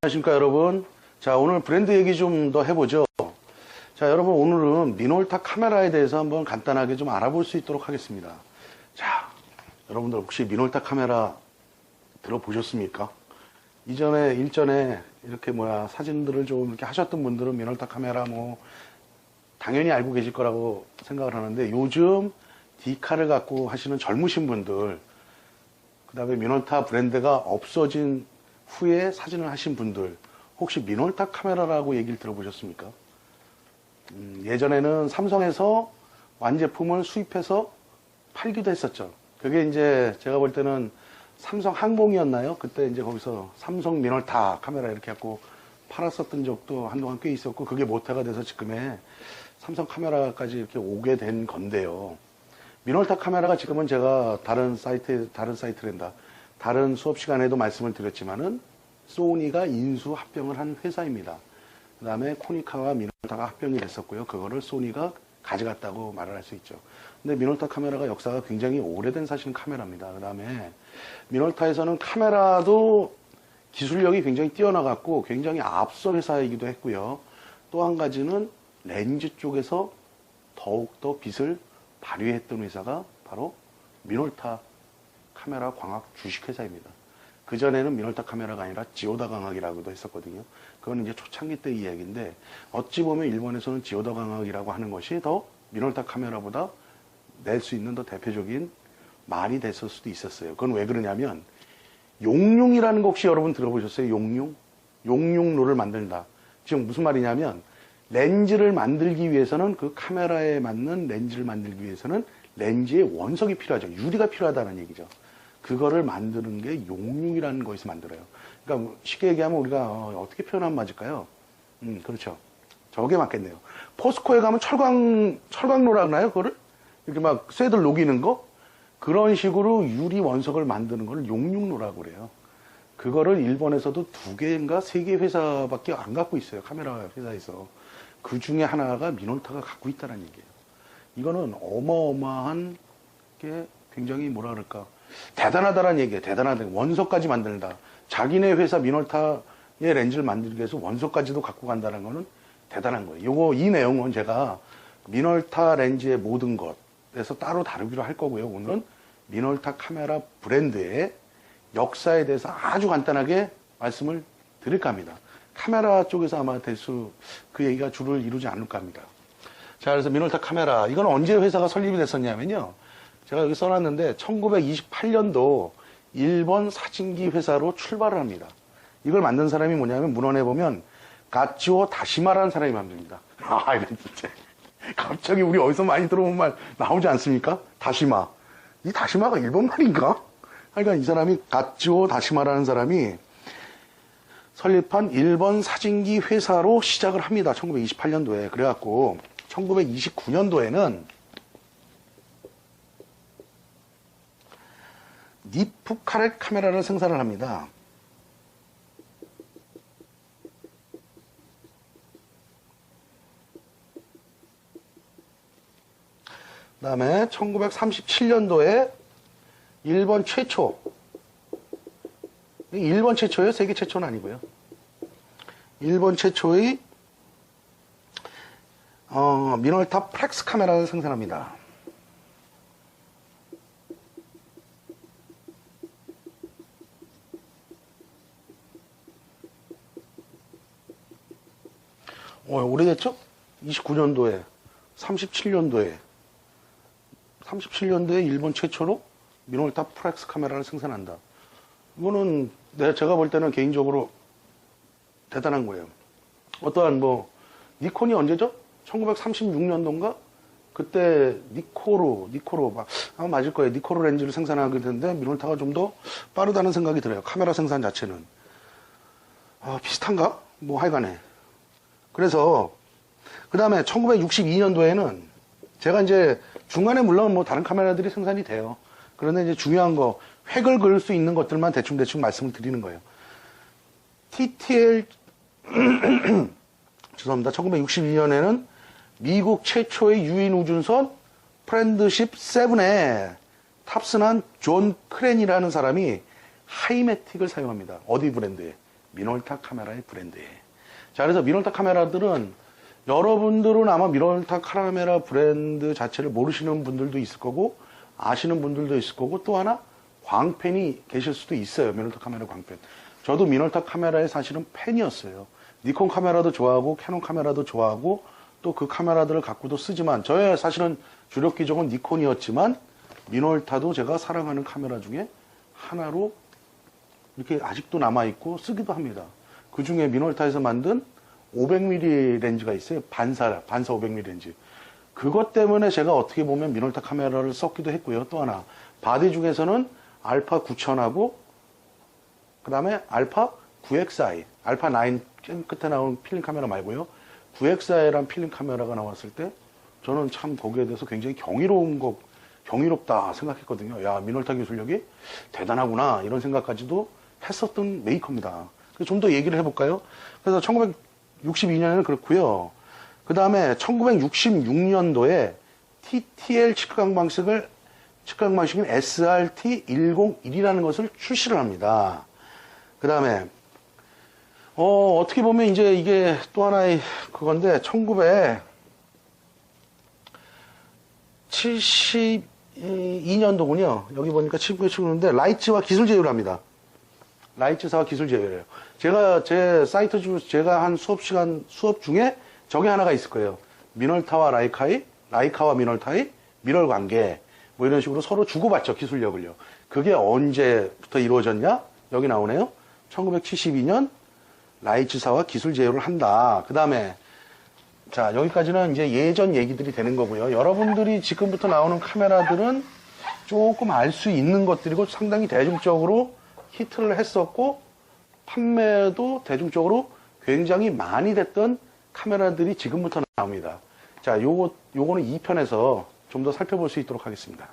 안녕하십니까 여러분. 자, 오늘 브랜드 얘기 좀 더 해보죠. 자, 여러분, 오늘은 미놀타 카메라에 대해서 한번 간단하게 좀 알아볼 수 있도록 하겠습니다. 자, 여러분들 혹시 미놀타 카메라 들어보셨습니까? 일전에 이렇게 사진들을 좀 이렇게 하셨던 분들은 미놀타 카메라 당연히 알고 계실 거라고 생각을 하는데, 요즘 디카를 갖고 하시는 젊으신 분들, 그 다음에 미놀타 브랜드가 없어진 후에 사진을 하신 분들, 혹시 미놀타 카메라라고 얘기를 들어보셨습니까? 예전에는 삼성에서 완제품을 수입해서 팔기도 했었죠. 그게 이제 제가 볼 때는 삼성 항공이었나요? 그때 이제 거기서 삼성 미놀타 카메라 이렇게 갖고 팔았었던 적도 한동안 꽤 있었고, 그게 모태가 돼서 지금의 삼성 카메라까지 이렇게 오게 된 건데요. 미놀타 카메라가 지금은 제가 다른 수업 시간에도 말씀을 드렸지만은 소니가 인수 합병을 한 회사입니다. 그 다음에 코니카와 미놀타가 합병이 됐었고요. 그거를 소니가 가져갔다고 말을 할 수 있죠. 근데 미놀타 카메라가 역사가 굉장히 오래된 사실 카메라입니다. 그 다음에 미놀타에서는 카메라도 기술력이 굉장히 뛰어나갔고 굉장히 앞서 회사이기도 했고요. 또 한 가지는 렌즈 쪽에서 더욱더 빛을 발휘했던 회사가 바로 미놀타 카메라 광학 주식회사입니다. 그전에는 미놀타 카메라가 아니라 지오다 광학이라고도 했었거든요. 그건 이제 초창기 때 이야기인데, 어찌 보면 일본에서는 지오다 광학이라고 하는 것이 더 미놀타 카메라보다 낼 수 있는 더 대표적인 말이 됐을 수도 있었어요. 그건 왜 그러냐면, 용융이라는 거 혹시 여러분 들어보셨어요? 용융? 용융로를 만든다. 지금 무슨 말이냐면, 렌즈를 만들기 위해서는, 그 카메라에 맞는 렌즈를 만들기 위해서는 렌즈의 원석이 필요하죠. 유리가 필요하다는 얘기죠. 그거를 만드는 게 용융이라는 거에서 만들어요. 그러니까 쉽게 얘기하면 우리가 어떻게 표현하면 맞을까요? 그렇죠. 저게 맞겠네요. 포스코에 가면 철광로라 하나요? 그거를? 이렇게 막 쇠들 녹이는 거? 그런 식으로 유리 원석을 만드는 걸 용융로라고 그래요. 그거를 일본에서도 2개인가 3개 회사밖에 안 갖고 있어요. 카메라 회사에서. 그 중에 하나가 미놀타가 갖고 있다는 얘기예요. 이거는 어마어마한 게 굉장히 뭐라 그럴까. 대단하다는 얘기예요. 대단하다. 원석까지 만든다. 자기네 회사 미놀타의 렌즈를 만들기 위해서 원석까지도 갖고 간다는 거는 대단한 거예요. 이 내용은 제가 미놀타 렌즈의 모든 것에서 따로 다루기로 할 거고요. 오늘은 미놀타 카메라 브랜드의 역사에 대해서 아주 간단하게 말씀을 드릴까 합니다. 카메라 쪽에서 아마 그 얘기가 주를 이루지 않을까 합니다. 자, 그래서 미놀타 카메라, 이건 언제 회사가 설립이 됐었냐면요. 제가 여기 써놨는데 1928년도 일본 사진기 회사로 출발을 합니다. 이걸 만든 사람이 뭐냐면 문헌에 보면 가츠오 다시마라는 사람이 만듭니다. 이거 진짜 갑자기 우리 어디서 많이 들어본 말 나오지 않습니까? 다시마. 이 다시마가 일본 말인가? 그러니까 이 사람이 가츠오 다시마라는 사람이 설립한 일본 사진기 회사로 시작을 합니다. 1928년도에. 그래갖고 1929년도에는 니프카렛 카메라를 생산을 합니다. 그 다음에 1937년도에 일본 최초예요? 세계 최초는 아니고요. 일본 최초의 미놀타 플렉스 카메라를 생산합니다. 오래됐죠? 29년도에, 37년도에 일본 최초로 미놀타 플렉스 카메라를 생산한다. 이거는 제가 볼 때는 개인적으로 대단한 거예요. 어떠한 니콘이 언제죠? 1936년도인가? 그때 니코로 아마 맞을 거예요. 니코로 렌즈를 생산하게 됐는데 미놀타가 좀 더 빠르다는 생각이 들어요. 카메라 생산 자체는. 비슷한가? 하여간에. 그래서 그 다음에 1962년도에는 제가 이제 중간에 물론 다른 카메라들이 생산이 돼요. 그런데 이제 중요한 거, 획을 그을 수 있는 것들만 대충 말씀을 드리는 거예요. TTL 죄송합니다. 1962년에는 미국 최초의 유인 우주선 프렌드십 7에 탑승한 존 크랜이라는 사람이 하이매틱을 사용합니다. 어디 브랜드에? 미놀타 카메라의 브랜드예요. 자, 그래서 미놀타 카메라들은 여러분들은 아마 미놀타 카메라 브랜드 자체를 모르시는 분들도 있을 거고 아시는 분들도 있을 거고 또 하나 광팬이 계실 수도 있어요. 미놀타 카메라 광팬. 저도 미놀타 카메라의 사실은 팬이었어요. 니콘 카메라도 좋아하고 캐논 카메라도 좋아하고 또 그 카메라들을 갖고도 쓰지만 저의 사실은 주력 기종은 니콘이었지만 미놀타도 제가 사랑하는 카메라 중에 하나로 이렇게 아직도 남아있고 쓰기도 합니다. 그 중에 미놀타에서 만든 500mm 렌즈가 있어요. 반사 500mm 렌즈. 그것 때문에 제가 어떻게 보면 미놀타 카메라를 썼기도 했고요. 또 하나 바디 중에서는 알파 9000하고 그 다음에 알파 9XI 알파 9 끝에 나온 필름 카메라 말고요. 9XI라는 필름 카메라가 나왔을 때 저는 참 거기에 대해서 굉장히 경이롭다 생각했거든요. 야, 미놀타 기술력이 대단하구나 이런 생각까지도 했었던 메이커입니다. 좀 더 얘기를 해볼까요? 그래서 1962년에는 그렇고요. 그 다음에 1966년도에 TTL 측강 방식인 SRT101이라는 것을 출시를 합니다. 그 다음에 어떻게 보면 이제 이게 또 하나의 그건데 1972년도군요. 여기 보니까 79년도인데 라이츠와 기술 제휴를 합니다. 라이츠사와 기술 제휴를 해요. 제가 제 사이트 중 제가 한 수업 중에 저게 하나가 있을 거예요. 미놀타와 라이카와 미놀타의 밀월 관계 뭐 이런 식으로 서로 주고받죠. 기술력을요. 그게 언제부터 이루어졌냐? 여기 나오네요. 1972년 라이츠사와 기술 제휴를 한다. 그 다음에 자, 여기까지는 이제 예전 얘기들이 되는 거고요. 여러분들이 지금부터 나오는 카메라들은 조금 알 수 있는 것들이고 상당히 대중적으로 히트를 했었고 판매도 대중적으로 굉장히 많이 됐던 카메라들이 지금부터 나옵니다. 자, 요거는 2편에서 좀 더 살펴볼 수 있도록 하겠습니다.